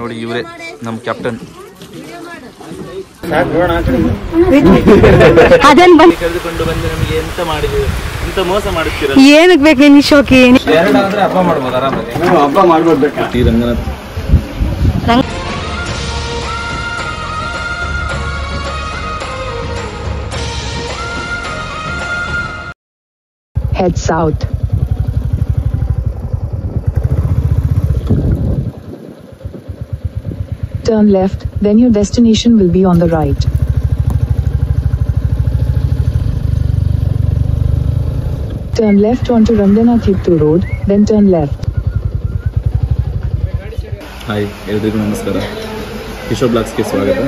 ನೋಡಿ ಇವರೇ ನಮ್ಮ ಕ್ಯಾಪ್ಟನ್. ಕರೆದುಕೊಂಡು ಬಂದು ನಮಗೆ ಎಂತ ಮಾಡಿದ್ರು, ಎಂತ ಮೋಸ ಮಾಡುತ್ತೀರ? ಏನಕ್ಕೆ ಬೇಕು ನಿನ್ನ ಶೋಕಿ? ಹಬ್ಬ ಮಾಡ್ಬೋದು ಆರಾಮಾಗಿ. ಹಬ್ಬ ಮಾಡ್ಬೋದು. ಈ Ranganath Head south. Turn left, then your destination will be on the right. Turn left onto Ranganathittu Road, then turn left. Hi, ಎಲ್ರಿಗೂ ನಮಸ್ಕಾರ. ಕಿಶೋರ್ ಬ್ಲಾಗ್ಸ್ಗೆ ಸ್ವಾಗತ.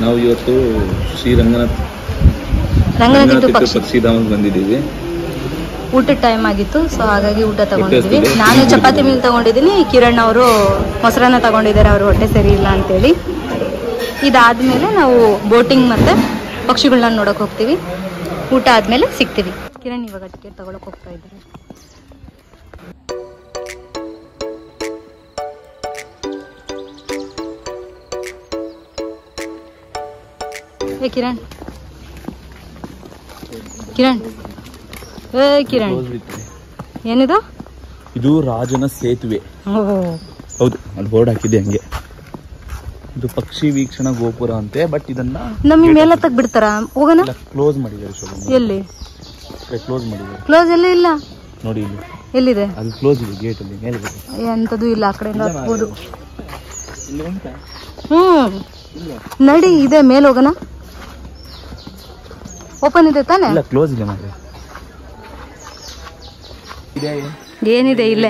ನಾವು ಇವತ್ತು ಶ್ರೀ ರಂಗನಾಥ್ ಪಕ್ಷಿಧಾಮಕ್ಕೆ ಬಂದಿದ್ದೀವಿ. ಊಟದ ಟೈಮ್ ಆಗಿತ್ತು, ಸೊ ಹಾಗಾಗಿ ಊಟ ತಗೊಂಡಿದ್ವಿ. ನಾನು ಚಪಾತಿ ಮೀಲ್ ತಗೊಂಡಿದ್ದೀನಿ, ಕಿರಣ್ ಅವರು ಮೊಸರನ್ನ ತಗೊಂಡಿದ್ದಾರೆ, ಅವರು ಹೊಟ್ಟೆ ಸರಿ ಇಲ್ಲ ಅಂತೇಳಿ. ಇದಾದ್ಮೇಲೆ ನಾವು ಬೋಟಿಂಗ್ ಮತ್ತೆ ಪಕ್ಷಿಗಳನ್ನ ನೋಡಕ್ ಹೋಗ್ತೀವಿ. ಊಟ ಆದ್ಮೇಲೆ ಸಿಗ್ತೀವಿ. ಕಿರಣ್ ಇವಾಗ ಟಿಕೆಟ್ ತಗೊಳಕ್ ಹೋಗ್ತಾ ಇದ್ದಾರೆ. ಕಿರಣ್ ಕಿರಣ್ ಕಿರಣ್ ಏನಿದು? ಇದು ರಾಜನ ಸೇತುವೆ. ಹೌದು, ಅಲ್ಲಿ ಬೋರ್ಡ್ ಹಾಕಿದೆ ಹಂಗೆ. ಇದು ಪಕ್ಷಿ ವೀಕ್ಷಣಾ ಗೋಪುರ ಅಂತೆ. ಬಟ್ ಇದನ್ನ ನಮಗೆ ಮೇಲೆ ತಗ್ ಬಿಡ್ತಾರ? ಹೋಗೋಣ. ಕ್ಲೋಸ್ ಮಾಡಿದ್ದಾರೆ. ಎಲ್ಲಿ ಕ್ಲೋಸ್ ಮಾಡಿದ್ದಾರೆ? ಕ್ಲೋಸ್ ಎಲ್ಲ ಇಲ್ಲ ನೋಡಿ ಇಲ್ಲಿ. ಎಲ್ಲಿದೆ? ಅಲ್ಲಿ ಕ್ಲೋಸ್ ಇದೆ, ಗೇಟ್ ಅಲ್ಲಿ ಮೇಲೆ. ಎಂತದು ಇಲ್ಲ, ಆ ಕಡೆಯಿಂದ ಹತ್ಬೋದು. ನಡಿ, ಇದೆ ಮೇಲೆ ಹೋಗೋಣ. ಓಪನ್ ಇದೆ ತಾನೆ? ಇಲ್ಲ, ಕ್ಲೋಸ್ ಇದೆ ಮಾತ್ರ. ಏನಿದೆ ಇಲ್ಲೇ?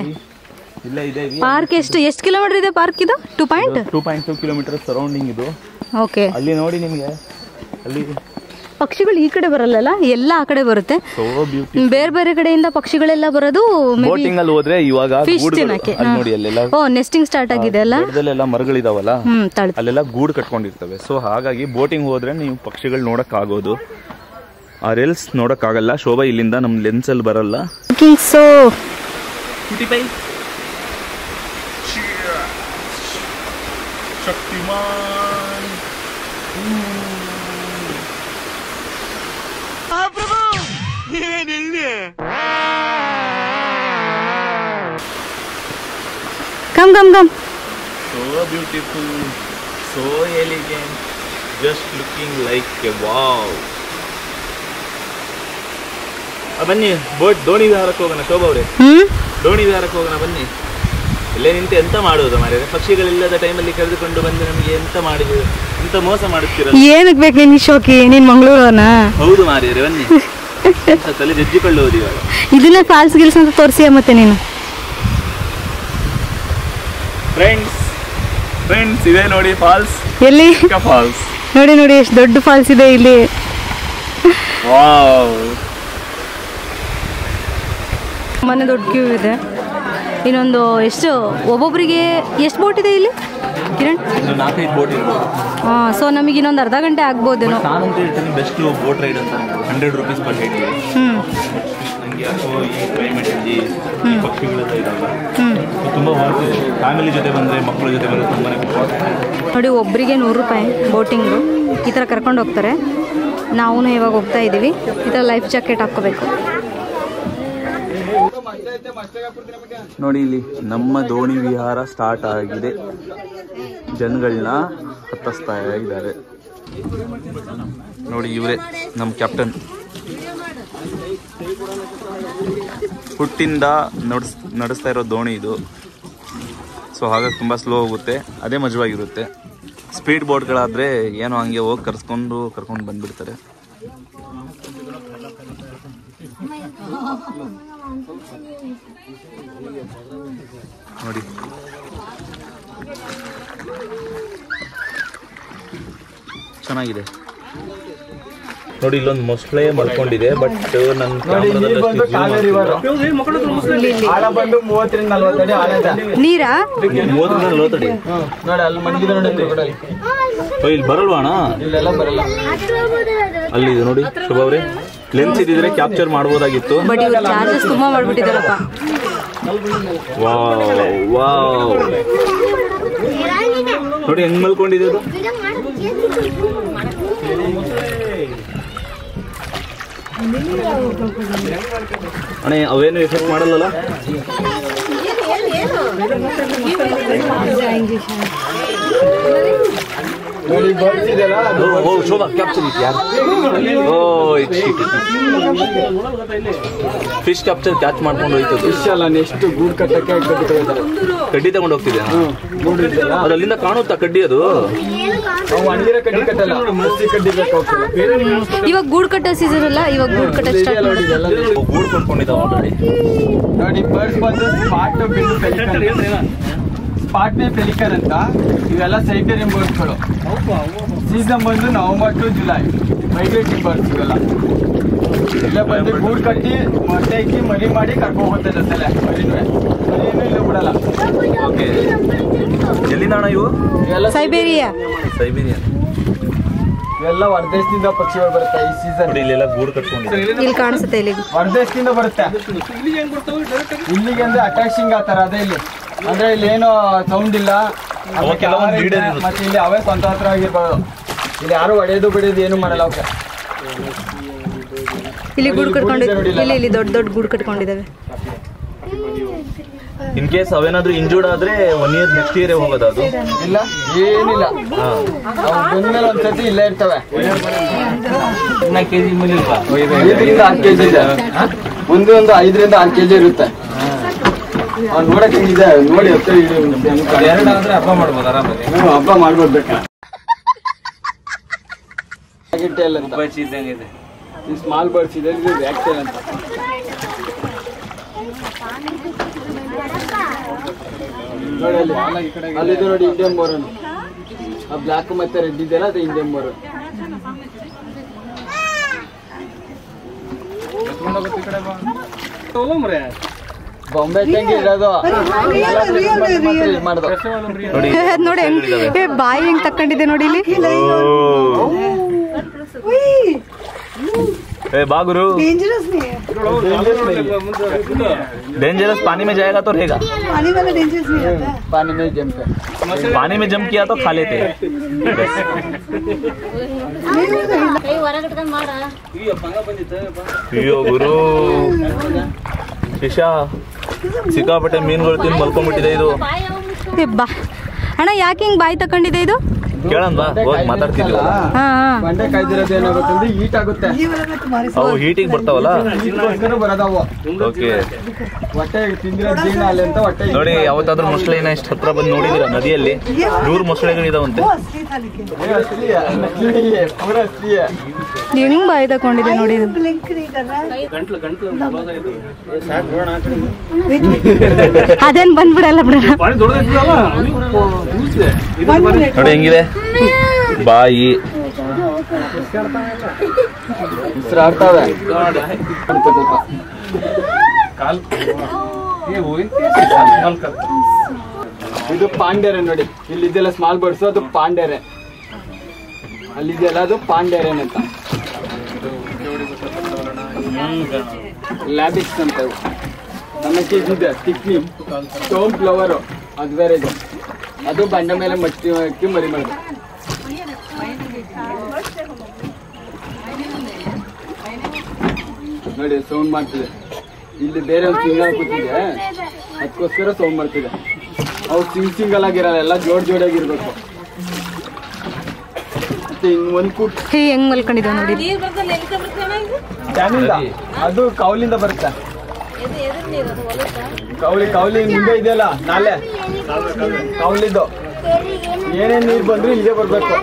ಇಲ್ಲ ಇದೆ. ಪಾರ್ಕ್ ಎಷ್ಟು ಕಿಲೋಮೀಟರ್ ಇದೆ ಪಾರ್ಕ್ ಇದು? 2.2 ಕಿಲೋಮೀಟರ್ ಸರೌಂಡಿಂಗ್ ಇದು. ಓಕೆ. ಅಲ್ಲಿ ನೋಡಿ ನಿಮಗೆ, ಅಲ್ಲಿ ಪಕ್ಷಿಗಳು ಈ ಕಡೆ ಬರಲ್ಲ, ಎಲ್ಲ ಆ ಕಡೆ ಬರುತ್ತೆ. ಬೇರೆ ಬೇರೆ ಕಡೆಯಿಂದ ಪಕ್ಷಿಗಳೆಲ್ಲ ಬರೋದು ಬೋಟಿಂಗ್ ಅಲ್ಲಿ ಹೋದ್ರೆ ಇವಾಗ ನೋಡಿ ಅಲ್ಲೆಲ್ಲ ನೆಸ್ಟಿಂಗ್ ಸ್ಟಾರ್ಟ್ ಆಗಿದೆ ಅಲ್ಲ, ಎಲ್ಲ ಮರಗಳಿದಾವಲ್ಲ, ಅಲ್ಲೆಲ್ಲ ಗೂಡು ಕಟ್ಕೊಂಡಿರ್ತವೆ. ಸೊ ಹಾಗಾಗಿ ಬೋಟಿಂಗ್ ಹೋದ್ರೆ ನೀವು ಪಕ್ಷಿಗಳು ನೋಡಕ್ ಆಗೋದು. ಆ ರೆಲ್ಸ್ ನೋಡಕ್ ಆಗಲ್ಲ. ಶೋಭಾ ಇಲ್ಲಿಂದ ನಮ್ ಲೆನ್ಸ್ ಅಲ್ಲಿ ಬರಲ್ಲ. Shaktimaan Come. So beautiful, so elegant, just looking like a wow. ಬನ್ನಿ, ದೋಣಿ ವಿಹಾರಕ್ಕೆ ಹೋಗೋಣ. ಶೋಭಾ ಅವರೇ, ದೋಣಿ ವಿಹಾರಕ್ಕೆ ಹೋಗೋಣ ಬನ್ನಿ. ಇಲ್ಲೇ ನಿಂತು ಎಂತ ಮಾಡೋದು ಮಾರ್ರೆ? ಪಕ್ಷಿಗಳಿಲ್ಲದ ಟೈಮಲ್ಲಿ ಕರೆದುಕೊಂಡು ಬಂದು ನಮಗೆ ಎಂತ ಮಾಡಿದ್ರು, ಎಂತ ಮೋಸ ಮಾಡುತ್ತೀರ? ಏನಕ್ಕೆ ಬೇಕು ನಿನ್ನ ಶೋಕಿ? ನೀನ್ ಮಂಗಳೂರನ? ಹೌದು ಮಾರ್ರೆ, ಬನ್ನಿ. ತಲೆ ಜಜ್ಜಿಕೊಳ್ಳುವುದು ಇವಾಗ. ಇದನ್ನ ಫಾಲ್ಸ್ ಗಿಲ್ಸ್ ಅಂತ ತೋರಿಸಿಯ ಮತ್ತೆ ನೀನು? ಫ್ರೆಂಡ್ಸ್ ಇದೆ ನೋಡಿ ಫಾಲ್ಸ್. ಎಲ್ಲಿ? ಫಾಲ್ಸ್ ನೋಡಿ ಎಷ್ಟು ದೊಡ್ಡ ಫಾಲ್ಸ್ ಇದೆ ಇಲ್ಲಿ. ವಾವ್, ಮನೆ ದೊಡ್ಡ ಕ್ಯೂ ಇದೆ. ಇನ್ನೊಂದು ಎಷ್ಟು, ಒಬ್ಬೊಬ್ಬರಿಗೆ ಎಷ್ಟು ಬೋಟ್ ಇದೆ ಇಲ್ಲಿ ಕಿರಣ್? 4-5 ಬೋಟ್ ಇರ್ಬೋದು. ಸೊ ನಮಗೆ ಇನ್ನೊಂದು ಅರ್ಧ ಗಂಟೆ ಆಗ್ಬೋದೇನೋ. ನಾನಂತ ಹೇಳ್ತೀನಿ ಬೆಸ್ಟ್ ಬೋಟ್ ರೈಡ್ ಅಂತ. 100 ರೂಪೀಸ್ ಪರ್ ಹೆಡ್. ನನಗೆ ಈ ಕ್ಲೈಮೇಟಲ್ಲಿ ಪಕ್ಷಿಗಳೆಲ್ಲ ಇದಾವೆ, ತುಂಬ ಹೊರಟಿದೆ. ಫ್ಯಾಮಿಲಿ ಜೊತೆ ಬಂದರೆ, ಮಕ್ಕಳ ಜೊತೆ ಬಂದರೆ ತುಂಬಾ ನೋಡಿ. ಒಬ್ಬರಿಗೆ 100 ರೂಪಾಯಿ ಬೋಟಿಂಗು. ಈ ಥರ ಕರ್ಕೊಂಡು ಹೋಗ್ತಾರೆ. ನಾವು ಇವಾಗ ಹೋಗ್ತಾ ಇದ್ದೀವಿ. ಈ ಥರ ಲೈಫ್ ಜಾಕೆಟ್ ಹಾಕ್ಕೋಬೇಕು. ನೋಡಿ, ಇಲ್ಲಿ ನಮ್ಮ ದೋಣಿ ವಿಹಾರ ಸ್ಟಾರ್ಟ್ ಆಗಿದೆ. ಜನಗಳನ್ನ ಹತ್ತಿಸ್ತಾ ಇದ್ದಾರೆ. ನೋಡಿ ಇವರೇ ನಮ್ಮ ಕ್ಯಾಪ್ಟನ್. ಹುಟ್ಟಿಂದ ನಡೆಸ್ತಾ ಇರೋ ದೋಣಿ ಇದು. ಸೊ ಹಾಗಾಗಿ ತುಂಬ ಸ್ಲೋ ಹೋಗುತ್ತೆ, ಅದೇ ಮಜವಾಗಿರುತ್ತೆ. ಸ್ಪೀಡ್ ಬೋಟ್ಗಳಾದರೆ ಏನೋ ಹಂಗೆ ಹೋಗಿ ಕರ್ಕೊಂಡು ಬಂದುಬಿಡ್ತಾರೆ. ನೋಡಿ, ಚೆನ್ನಾಗಿದೆ. ನೋಡಿ, ಇಲ್ಲೊಂದು ಮೊಸಳೆ ಮಲ್ಕೊಂಡಿದೆ. ಬಟ್ ನನ್ನ ನೀರಾ 30-40 ಅಡಿ ಇಲ್ಲಿ ಬರಲ್ವಾಣ? ಅಲ್ಲಿದೆ ನೋಡಿ ಶುಭ ಅವರೇ. ಲೆನ್ಸ್ ಇದ್ದಿದ್ರೆ ಕ್ಯಾಪ್ಚರ್ ಮಾಡಬಹುದಾಗಿತ್ತು. ಬಟ್ ಇವರು ಚಾರ್ಜಸ್ ತುಂಬಾ ಮಾಡ್ಬಿಟ್ಟಿದಾರಪ್ಪ. ವಾವ್ ವಾವ್ ನೋಡಿ ಹೆಂಗ್ ಮಲ್ಕೊಂಡಿದೆ ಅದು. ಅಣ್ಣ ಅವೇನು ಎಫೆಕ್ಟ್ ಮಾಡಲ್ಲಲ್ಲ? ಶೋಭಾ ಕ್ಯಾಪ್ಚರ್ ಇತ್ತು ಯಾರು? ಫಿಶ್ ಕ್ಯಾಪ್ಚರ್ ಕ್ಯಾಚ್ ಮಾಡ್ಕೊಂಡು ಹೋಯ್ತು. ಫಿಶ್ ಅಲ್ಲ, ನೆಕ್ಸ್ಟ್ ಗೂಡ್ ಕಟ್ಟಕ್ಕೆ ಕಡ್ಡಿ ತಗೊಂಡು ಹೋಗ್ತಿದ್ದೆ. ಅದು ಅಲ್ಲಿಂದ ಕಾಣುತ್ತಾ ಕಡ್ಡಿ? ಅದು ಕಡ್ಡಿ ಕಟ್ಟಲ್ಲ, ಕಡ್ಡಿ ಬೇಕಾಗ್ತದೆ. ಇವಾಗ ಗೂಡ್ ಕಟ್ಟೋ ಸೀಸನ್ ಅಲ್ಲ, ಇವಾಗ ಗೂಡ್ ಕಟ್ಟೋ ಸ್ಟಾರ್ಟ್ ಗೂಡ್ ಕೊಂಡ್ಕೊಂಡಿದ್ದಾವ ಆಲ್ರೆಡಿ. ನೋಡಿ ಬರ್ಡ್ಸ್ ಬಂದು ಸ್ಪಾಟ್ ಪೆಲಿಕನ್ ಅಂತ, ಇವೆಲ್ಲ ಸೈಬೇರಿಯನ್ ಬರ್ಡ್ಸ್ಗಳು. ಸೀಸನ್ ಬಂದು November to July. Migrating birds ಇವೆಲ್ಲ. ಇಲ್ಲ ಬಂದು ಗೂಡ್ ಕಟ್ಟಿ ಮೊಟ್ಟೆ ಹಾಕಿ ಮರಿ ಮಾಡಿ ಕರ್ಕೊಂಡು ಹೋಗ್ತಾ ಇರ್ತಲ್ಲ, ಮರಿನೂ ಇಲ್ಲ ಬಿಡಲ್ಲ. ಓಕೆ, ಎಲ್ಲಿಂದ ಅಣ್ಣ ಇವು? ಸೈಬೇರಿಯಾ. ಸೈಬೇರಿಯಾ ಇವೆಲ್ಲ ಹೊರದೇಶದಿಂದ ಪಕ್ಷಿಗಳು ಬರುತ್ತೆ ಈ ಸೀಸನ್. ಇಲ್ಲೆಲ್ಲ ಗೂಡು ಕಟ್ಕೊಂಡಿದೆ. ಇಲ್ಲಿ ಕಾಣಿಸುತ್ತೆ, ಇಲ್ಲಿ ಹೊರದೇಶದಿಂದ ಬರುತ್ತೆ. ಇಲ್ಲಿಗೆ ಅಂದ್ರೆ ಅಟ್ರಾಕ್ಷಿಂಗ್ ಆತರ ಅದೇ ಇಲ್ಲಿ. ಅಂದ್ರೆ ಇಲ್ಲಿ ಏನು ಸೌಂಡ್ ಇಲ್ಲ, ಮತ್ತೆ ಇಲ್ಲಿ ಅವೇ ಸ್ವತಂತ್ರವಾಗಿರ್ಬೋದು. ಇಲ್ಲಿ ಯಾರು ಹೊಡೆಯೋದು ಬಿಡೋದು ಏನು ಮಾಡಲ್ಲ ಅವಕ್ಕೆ. ಇಲ್ಲಿ ಗೂಡು ಕಟ್ಕೊಂಡಿದ್ದಾರೆ, ಇಲ್ಲಿ ದೊಡ್ಡ ದೊಡ್ಡ ಗೂಡು ಕಟ್ಕೊಂಡಿದ್ದಾವೆ. ಇನ್ ಕೇಸ್ ಅವೇನಾದ್ರೂ ಇಂಜೂರ್ಡ್ ಆದ್ರೆ 1 year ನೆಕ್ಸ್ಟ್ ಇಯರ್ ಹೋಗೋದು? ಅದು ಇಲ್ಲ, ಏನಿಲ್ಲ. ಬಂದ್ಮೇಲೆ ಒಂದ್ಸತಿ ಇಲ್ಲೇ ಇರ್ತವೆ. 4 kg 5ರಿಂದ 6 kg ಇದೆ. ಒಂದು 5ರಿಂದ 6 kg ಇರುತ್ತೆ. ಅವ್ನು ನೋಡಕ್ ಹೆಂಗಿದೆ ನೋಡಿ. 2 ಆದ್ರೆ ಹಬ್ಬ ಮಾಡ್ಬೋದು ಆರಾಮಾಗಿ. ಹಬ್ಬ ಮಾಡ್ಬೋದು ಬೇಕಾ. ಈ ಸ್ಮಾಲ್ ಬರ್ಡ್ಸ್ ಇದೆ, ಇದು ವ್ಯಾಕ್ಟೇಲ್ ಅಂತ. ನೋಡಿ ಅಲ್ಲಿದೆ ನೋಡಿ ಇಂಡಿಯನ್ ಬೋರನ್. ಆ ಬ್ಲಾಕ್ ಮತ್ತೆ ರೆಡ್ ಇದೆಯಲ್ಲ, ಅದು ಇಂಡಿಯನ್ ಬೋರನ್. ಬಾಂಬೆ ತಂಗಿ ಇರೋದು ನೋಡಿ, ಬಾಯಿ ಹೆಂಗ್ ತಕೊಂಡಿದೆ ನೋಡಿ ಇಲ್ಲಿ. बागुरु डेंजरस पानी में जाएगा तो रहेगा. पानी वाला डेंजरस नहीं आता है. पानी में जंप किया तो खा लेते. ಅಯ್ಯೋ ಗುರು ಶಿಶಾ ಸಿಕ್ಕಾಪಟ್ಟೆ ಮೀನುಗಳು ತಿಂದು ಮಲ್ಕೊಂಡ್ಬಿಟ್ಟಿದೆ ಇದು. ಅಣ್ಣ ಯಾಕೆ ಹಿಂಗ್ ಬಾಯಿ ತಕೊಂಡಿದೆ ಇದು? ಕೇಳನ್ ಬಾ, ಹೋಗಿ ಮಾತಾಡ್ತಿದ್ವಿ. ಬಂಡೆ ಕಾಯ್ದಿರೋದು ಏನಾಗುತ್ತೆ, ಹೀಟ್ ಆಗುತ್ತೆ. ಅವು ಹೀಟಿಗೆ ಬರ್ತಾವಲ್ಲ, ಬರೋದವು. ಓಕೆ, ಹೊಟ್ಟೆ ತಿಂದಿರೋ ಜೀರ್ಣ ಅಲ್ಲಿ ಅಂತ ಹೊಟ್ಟೆ. ನೋಡಿ ಯಾವತ್ತಾದ್ರೂ ಮೊಸಳೆನ ಇಷ್ಟು ಹತ್ರ ಬಂದು ನೋಡಿದಿರ? ನದಿಯಲ್ಲಿ 100 ಮೊಸಳೆಗಳಿದಾವಂತೆ. ಹೆಂಗ್ ಬಾಯಿ ತಕೊಂಡಿದೆ ನೋಡಿ. ಅದೇನ್ ಬಂದ್ಬಿಡಲ್ಲ ಬಿಡ. ನೋಡಿ ಹೆಂಗಿದೆ ಬಾಯಿ. ಆಡ್ತಾವೆ. ಇದು ಪಾಂಡೇರೆ ನೋಡಿ, ಇಲ್ಲಿದೆಲ್ಲ ಸ್ಮಾಲ್ ಬರ್ಡ್ಸ್, ಅದು ಪಾಂಡೇರೆ. ಅಲ್ಲಿದೆಯಲ್ಲ ಅದು ಪಾಂಡೇರೆನ್ ಅಂತ. ಲ್ಯಾಬಿಕ್ಸ್ ಅಂತ ನಮಗೆ ಇದೆ. ಟಿಕ್ನಿ ಸ್ಟೋನ್ ಫ್ಲವರು ಅದು ಬೇರೆ ಇದೆ. ಅದು ಬಂಡೆ ಮೇಲೆ ಮಟ್ಟಿ ಹಾಕಿ ಮರಿ ಮಾಡೋದು. ನೋಡಿ ಸೌಂಡ್ ಮಾಡ್ತಿದೆ. ಇಲ್ಲಿ ಬೇರೆ ಒಂದು ಸಿಂಗಲ್ ಕೂತಿದೆ, ಅದಕ್ಕೋಸ್ಕರ ಸೌಂಡ್ ಮಾಡ್ತಿದೆ. ಅವು ಸಿಂಗಲ್ ಆಗಿರಲ್ಲ, ಎಲ್ಲ ಜೋಡಿಯಾಗಿರ್ಬೇಕು. ಮತ್ತೆ ಇನ್ನೊಂದು ಕೂಟ್ ಹೆಂಗ್ ಮಲ್ಕೊಂಡಿದ್ದಾವೆ ನೋಡಿ. ಡ್ಯಾಮಿಂದ ಅದು ಕೌಲಿಂದ ಬರುತ್ತೆ. ಕೌಲಿ ಮುಂದೆ ಇದೆಯಲ್ಲ ನಾಲೆ, ಕೌಲಿದ್ದು ಏನೇನ್ ನೀರು ಬಂದ್ರು ಇಲ್ಲಿಗೆ ಬರ್ಬೇಕು.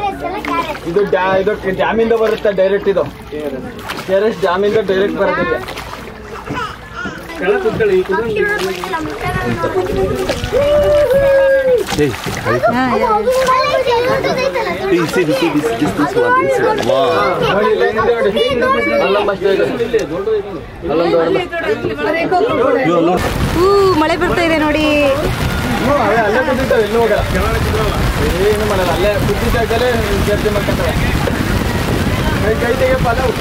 ಇದು ಡ್ಯಾಮಿಂದ ಬರುತ್ತೆ ಡೈರೆಕ್ಟ್. ಇದು ಕೆರೆಸ್ ಡ್ಯಾಮಿಂದ ಡೈರೆಕ್ಟ್ ಬರೋದಿಲ್ಲ. ಮಳೆ ಬರ್ತಾ ಇದೆ ನೋಡಿ. ಅಲ್ಲೇ ಕೂತಿರ್ತಾವೆ, ಎಲ್ಲೂ ಹೋಗಲ್ಲ, ಏನು ಮಾಡಲ್ಲ. ಅಲ್ಲೇ ಕೂತಿದ್ದಾಗಲೇ ಚರ್ಚೆ ಮಾಡ್ಕೊತಾರೆ. ಕೈ ತೆಗೆ ಪಲಾವ್.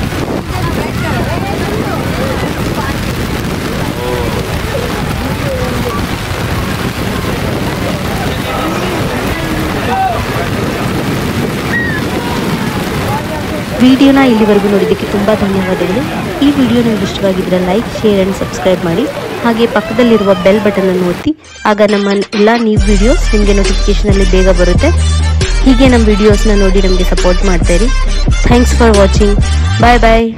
ವಿಡಿಯೋನ ಇಲ್ಲಿವರೆಗೂ ನೋಡಿದ್ದಕ್ಕೆ ತುಂಬ ಧನ್ಯವಾದಗಳು. ಈ ವಿಡಿಯೋ ನಿಮ್ಗೆ ಇಷ್ಟವಾಗಿದ್ದರೆ ಲೈಕ್, ಶೇರ್ ಆ್ಯಂಡ್ ಸಬ್ಸ್ಕ್ರೈಬ್ ಮಾಡಿ. ಹಾಗೆ ಪಕ್ಕದಲ್ಲಿರುವ ಬೆಲ್ ಬಟನನ್ನು ಒತ್ತಿ. ಆಗ ನಮ್ಮ ಎಲ್ಲ ನ್ಯೂ ವಿಡಿಯೋಸ್ ನಿಮಗೆ ನೋಟಿಫಿಕೇಷನಲ್ಲಿ ಬೇಗ ಬರುತ್ತೆ. ಹೀಗೆ ನಮ್ಮ ವಿಡಿಯೋಸ್ನ ನೋಡಿ ನಮಗೆ ಸಪೋರ್ಟ್ ಮಾಡ್ತಾಯಿರಿ. Thanks for watching. Bye bye.